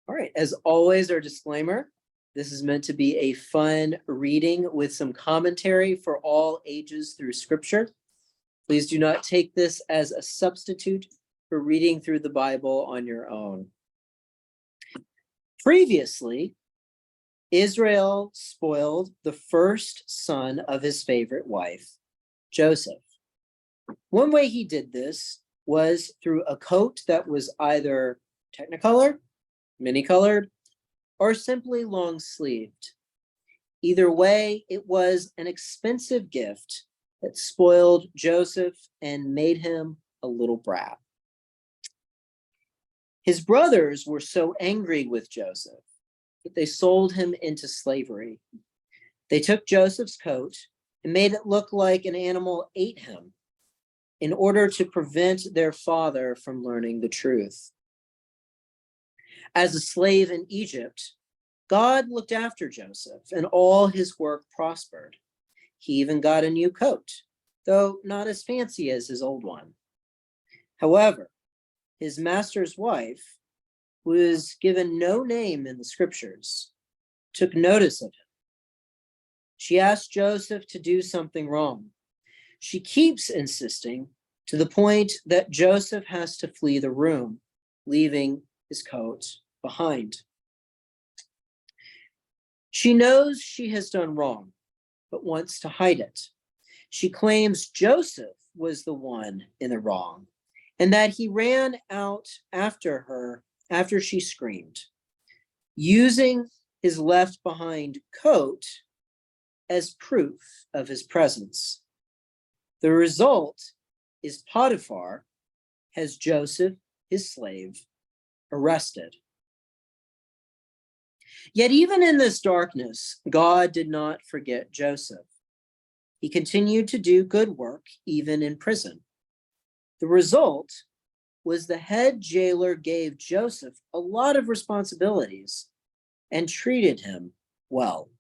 All right, as always, our disclaimer, this is meant to be a fun reading with some commentary for all ages through scripture. Please do not take this as a substitute for reading through the Bible on your own. Previously, Israel spoiled the first son of his favorite wife, Joseph. One way he did this was through a coat that was either technicolor, many-colored, or simply long-sleeved. Either way, it was an expensive gift that spoiled Joseph and made him a little brat. His brothers were so angry with Joseph that they sold him into slavery. They took Joseph's coat and made it look like an animal ate him in order to prevent their father from learning the truth. As a slave in Egypt, God looked after Joseph and all his work prospered. He even got a new coat, though not as fancy as his old one. However, his master's wife, who is given no name in the scriptures, took notice of him. She asked Joseph to do something wrong. She keeps insisting to the point that Joseph has to flee the room, leaving his coat behind. She knows she has done wrong, but wants to hide it. She claims Joseph was the one in the wrong and that he ran out after her after she screamed, using his left behind coat as proof of his presence. The result is Potiphar has Joseph, his slave, arrested. Yet even in this darkness, God did not forget Joseph. He continued to do good work even in prison. The result was the head jailer gave Joseph a lot of responsibilities and treated him well.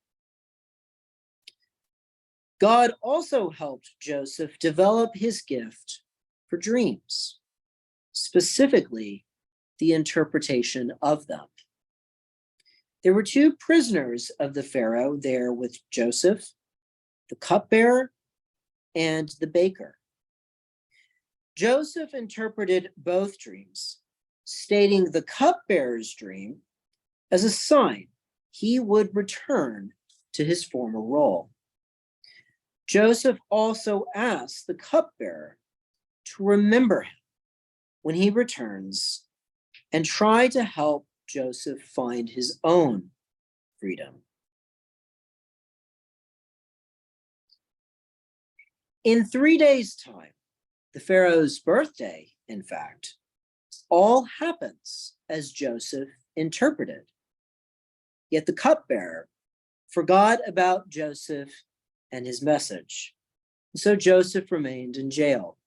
God also helped Joseph develop his gift for dreams, specifically the interpretation of them. There were two prisoners of the Pharaoh there with Joseph, the cupbearer and the baker. Joseph interpreted both dreams, stating the cupbearer's dream as a sign he would return to his former role. Joseph also asked the cupbearer to remember him when he returns and try to help Joseph find his own freedom. In 3 days' time, the Pharaoh's birthday, in fact, all happens as Joseph interpreted. Yet the cupbearer forgot about Joseph and his message. So Joseph remained in jail.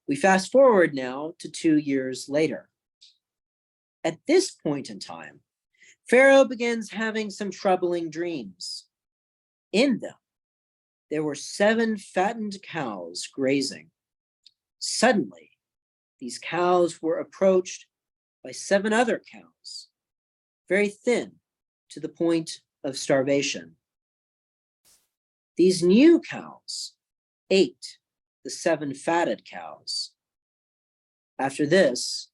We fast forward now to 2 years later. At this point in time, Pharaoh begins having some troubling dreams. In them, there were 7 fattened cows grazing. Suddenly, these cows were approached by 7 other cows, very thin to the point of starvation. These new cows ate the 7 fatted cows. After this,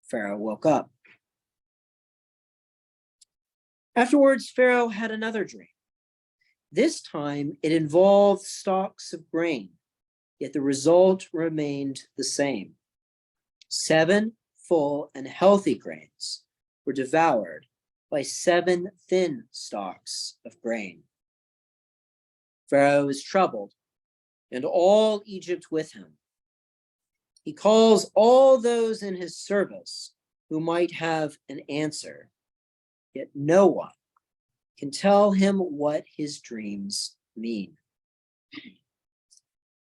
Pharaoh woke up. Afterwards, Pharaoh had another dream. This time, it involved stalks of grain, yet the result remained the same. 7 full and healthy grains were devoured by 7 thin stalks of grain. Pharaoh is troubled, and all Egypt with him. He calls all those in his service who might have an answer, yet no one can tell him what his dreams mean.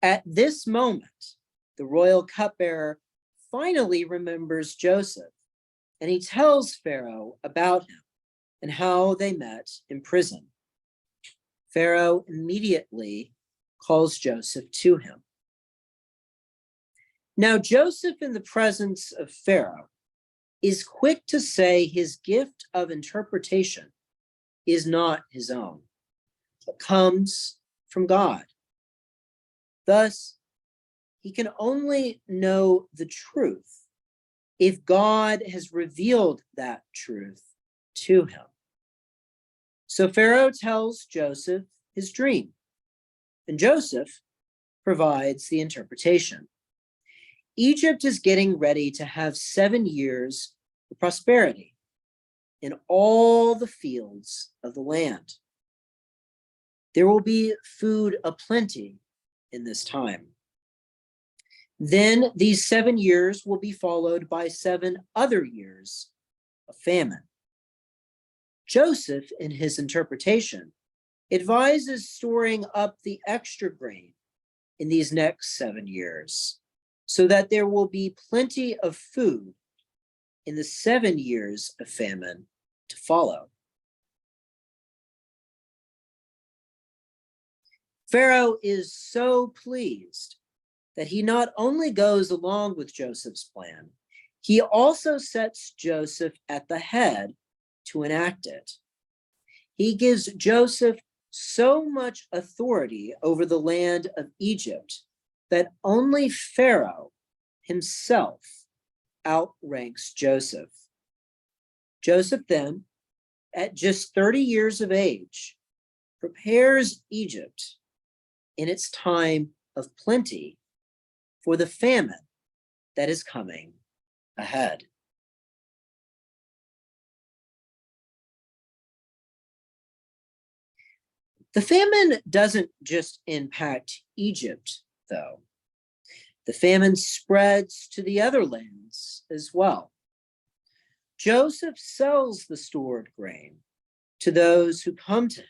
At this moment, the royal cupbearer finally remembers Joseph, and he tells Pharaoh about him and how they met in prison. Pharaoh immediately calls Joseph to him. Now, Joseph, in the presence of Pharaoh, is quick to say his gift of interpretation is not his own, but comes from God. Thus, he can only know the truth if God has revealed that truth to him. So Pharaoh tells Joseph his dream, and Joseph provides the interpretation. Egypt is getting ready to have 7 years of prosperity in all the fields of the land. There will be food aplenty in this time. Then these 7 years will be followed by 7 other years of famine. Joseph, in his interpretation, advises storing up the extra grain in these next 7 years, so that there will be plenty of food in the 7 years of famine to follow. Pharaoh is so pleased that he not only goes along with Joseph's plan, he also sets Joseph at the head to enact it. He gives Joseph so much authority over the land of Egypt that only Pharaoh himself outranks Joseph. Joseph then, at just 30 years of age, prepares Egypt in its time of plenty for the famine that is coming ahead. The famine doesn't just impact Egypt, though. The famine spreads to the other lands as well. Joseph sells the stored grain to those who come to him,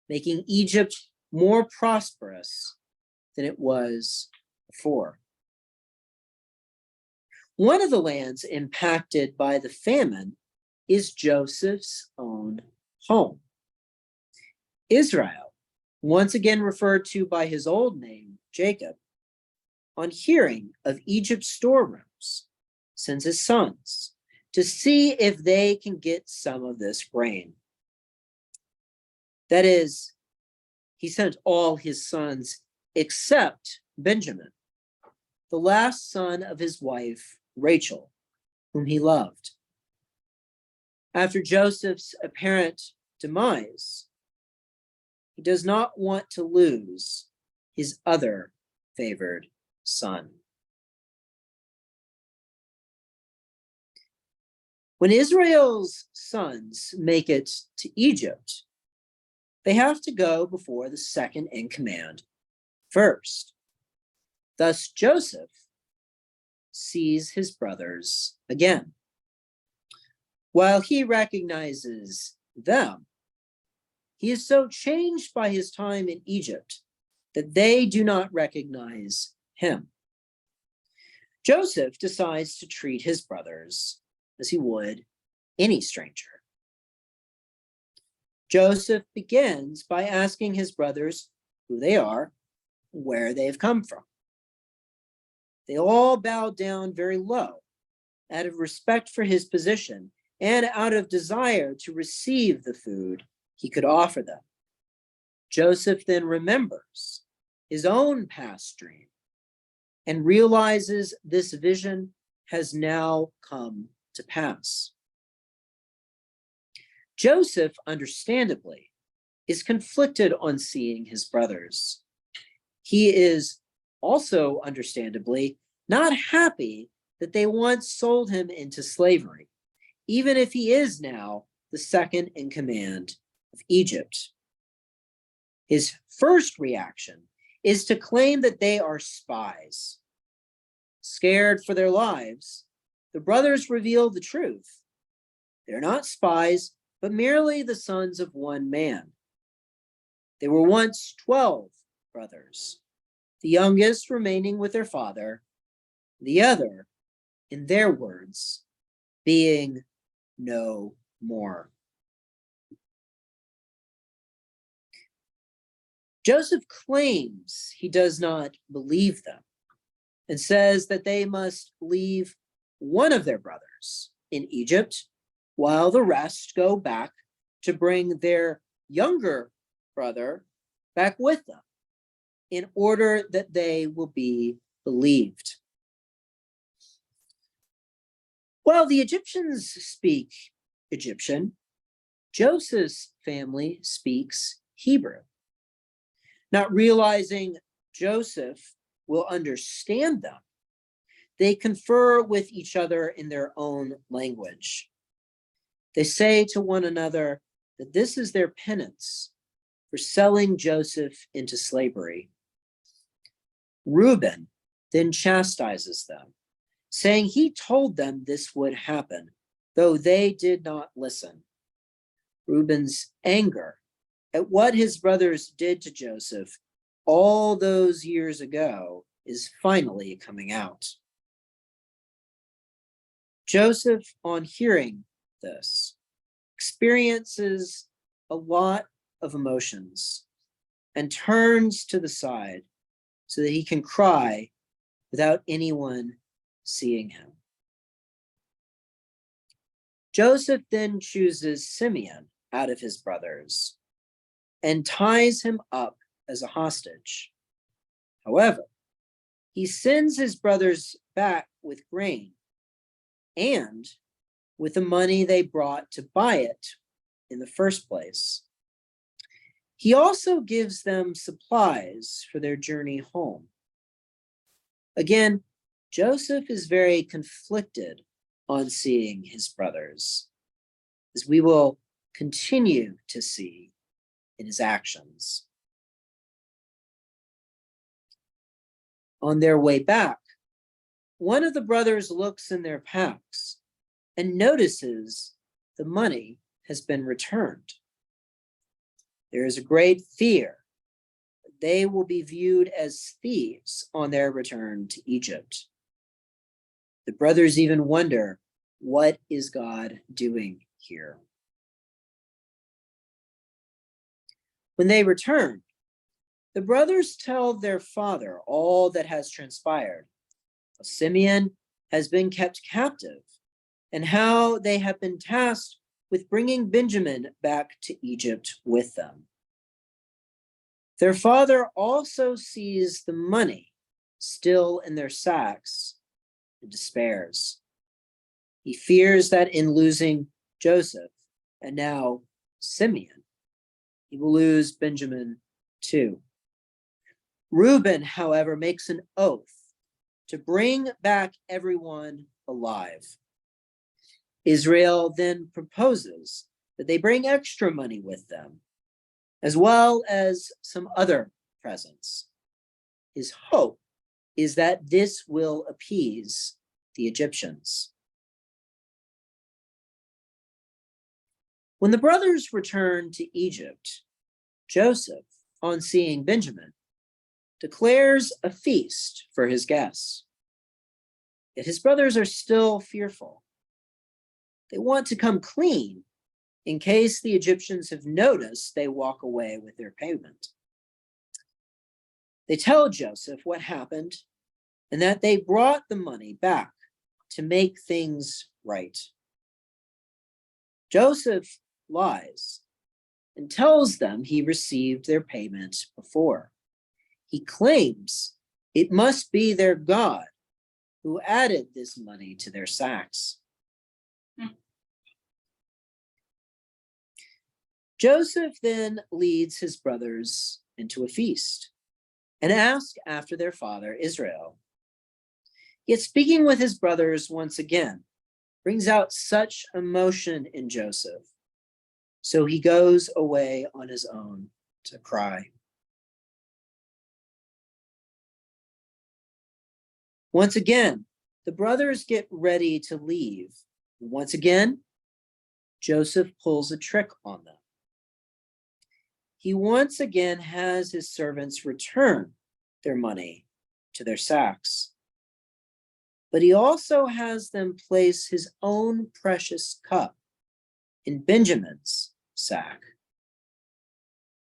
making Egypt more prosperous than it was before. One of the lands impacted by the famine is Joseph's own home. Israel, once again referred to by his old name, Jacob, on hearing of Egypt's storerooms, sends his sons to see if they can get some of this grain. That is, he sent all his sons except Benjamin, the last son of his wife, Rachel, whom he loved. After Joseph's apparent demise, he does not want to lose his other favored son. When Israel's sons make it to Egypt, they have to go before the second in command first. Thus, Joseph sees his brothers again. While he recognizes them, he is so changed by his time in Egypt that they do not recognize him. Joseph decides to treat his brothers as he would any stranger. Joseph begins by asking his brothers who they are, where they have come from. They all bow down very low out of respect for his position and out of desire to receive the food he could offer them. Joseph then remembers his own past dream and realizes this vision has now come to pass. Joseph, understandably, is conflicted on seeing his brothers. He is also, understandably, not happy that they once sold him into slavery, even if he is now the second in command of Egypt. His first reaction is to claim that they are spies. Scared for their lives, the brothers reveal the truth. They're not spies, but merely the sons of one man. They were once 12 brothers, the youngest remaining with their father, the other, in their words, being no more. Joseph claims he does not believe them and says that they must leave one of their brothers in Egypt, while the rest go back to bring their younger brother back with them, in order that they will be believed. While the Egyptians speak Egyptian, Joseph's family speaks Hebrew. Not realizing Joseph will understand them, they confer with each other in their own language. They say to one another that this is their penance for selling Joseph into slavery. Reuben then chastises them, saying he told them this would happen, though they did not listen. Reuben's anger at what his brothers did to Joseph all those years ago is finally coming out. Joseph, on hearing this, experiences a lot of emotions and turns to the side so that he can cry without anyone seeing him. Joseph then chooses Simeon out of his brothers and ties him up as a hostage. However, he sends his brothers back with grain and with the money they brought to buy it in the first place. He also gives them supplies for their journey home. Again, Joseph is very conflicted on seeing his brothers, as we will continue to see in his actions. On their way back, one of the brothers looks in their packs and notices the money has been returned. There is a great fear that they will be viewed as thieves on their return to Egypt. The brothers even wonder, what is God doing here? When they return, the brothers tell their father all that has transpired. Simeon has been kept captive, and how they have been tasked with bringing Benjamin back to Egypt with them. Their father also sees the money still in their sacks and despairs. He fears that in losing Joseph and now Simeon, he will lose Benjamin too. Reuben, however, makes an oath to bring back everyone alive. Israel then proposes that they bring extra money with them, as well as some other presents. His hope is that this will appease the Egyptians. When the brothers return to Egypt, Joseph, on seeing Benjamin, declares a feast for his guests. Yet his brothers are still fearful. They want to come clean in case the Egyptians have noticed they walk away with their payment. They tell Joseph what happened and that they brought the money back to make things right. Joseph lies and tells them he received their payment before. He claims it must be their God who added this money to their sacks. Joseph then leads his brothers into a feast and asks after their father Israel. Yet speaking with his brothers once again brings out such emotion in Joseph, so he goes away on his own to cry. Once again, the brothers get ready to leave. Once again, Joseph pulls a trick on them. He once again has his servants return their money to their sacks. But he also has them place his own precious cup in Benjamin's sack.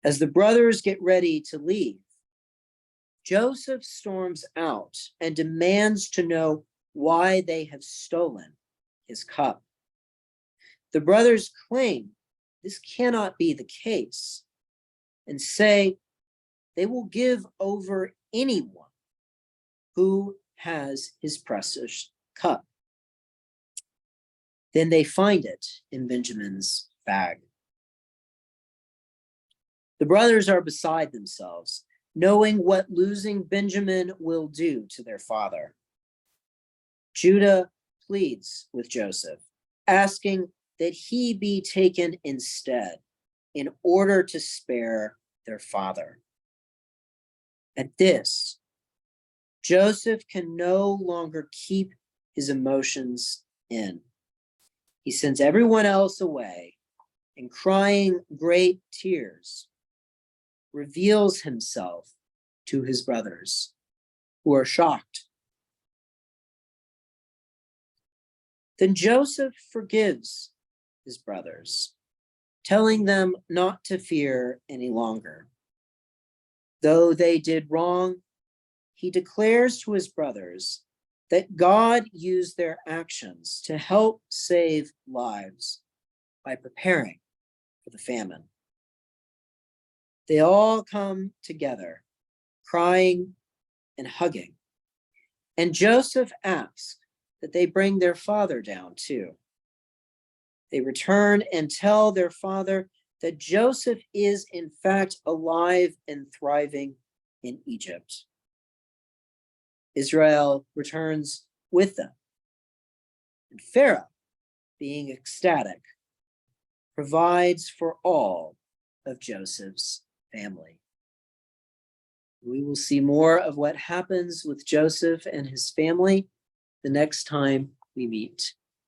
As the brothers get ready to leave, Joseph storms out and demands to know why they have stolen his cup. The brothers claim this cannot be the case and say they will give over anyone who has his precious cup. Then they find it in Benjamin's bag. The brothers are beside themselves, knowing what losing Benjamin will do to their father. Judah pleads with Joseph, asking that he be taken instead in order to spare their father. At this, Joseph can no longer keep his emotions in. He sends everyone else away and, crying great tears, reveals himself to his brothers, who are shocked. Then Joseph forgives his brothers, telling them not to fear any longer. Though they did wrong, he declares to his brothers that God used their actions to help save lives by preparing for the famine. They all come together, crying and hugging, and Joseph asks that they bring their father down too. They return and tell their father that Joseph is in fact alive and thriving in Egypt. Israel returns with them, and Pharaoh, being ecstatic, provides for all of Joseph's family. We will see more of what happens with Joseph and his family the next time we meet.